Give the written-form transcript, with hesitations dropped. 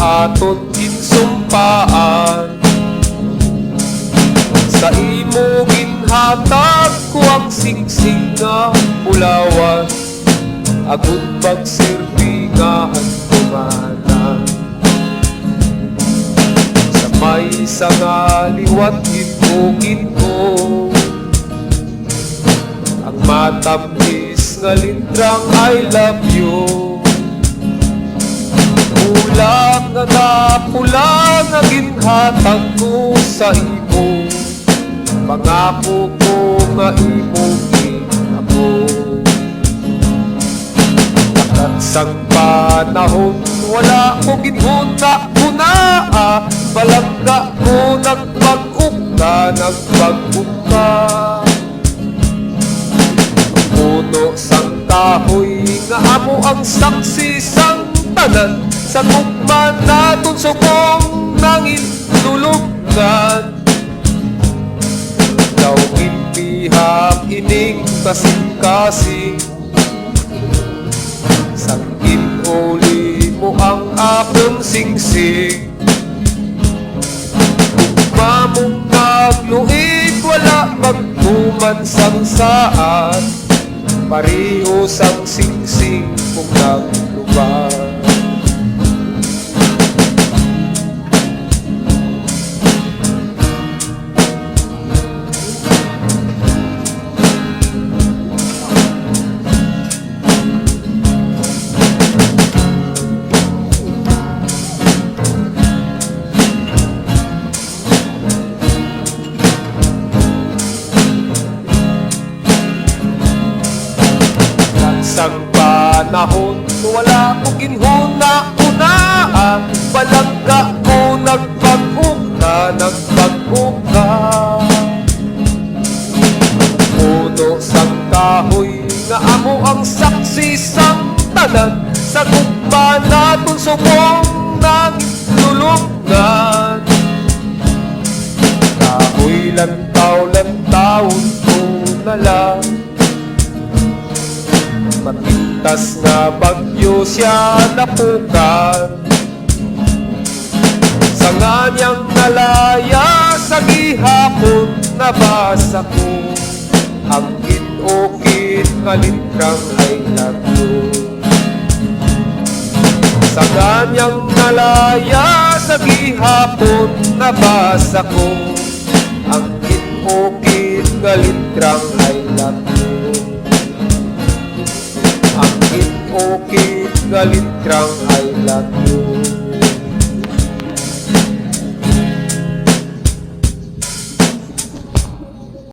aton ginsumpaan. Sa imo ginhatag ko ang singsing nga bulawan, agud pagsilbi nga hantunganan. Sa may nga liwat gitugin ko, ang matamis nga lindrang I love you. Ulang nga napula nga ginhatag ko sa imo, pangako ko nga imo ako. Sang panahon wala ko ginhuna-huna, balangga ko nagpag-ukta, nagpag-ukta. Puno sang kahoy nga amo ang saksi sang tanan, sa gugma naton subong nangin tulungan. Daw ginbihag ining kasing-kasing, sangin uli mo ang akong singsing. Gugma mong nagluig, wala magtuman sang saan, pareho sang singsing kung naglubar. Sang panahon wala ko ginhuna-huna, balangga ko nagpag-ukta, nagpag-ukta. Puno sang kahoy nga amo ang saksi sang tanan, sa gugma naton subong nagtulungan. Kahoy lantaw-lantawon ko na lang, matintas nga bagyo siya napukan. Sa nganyang nalaya sa gihapon nabasa ko, ang kinukit nga lintrang ay lago. Sa nganyang nalaya sa gihapon nabasa ko, ang kinukit nga lintrang ay lago. Ang kinukit nga lintrang I love you.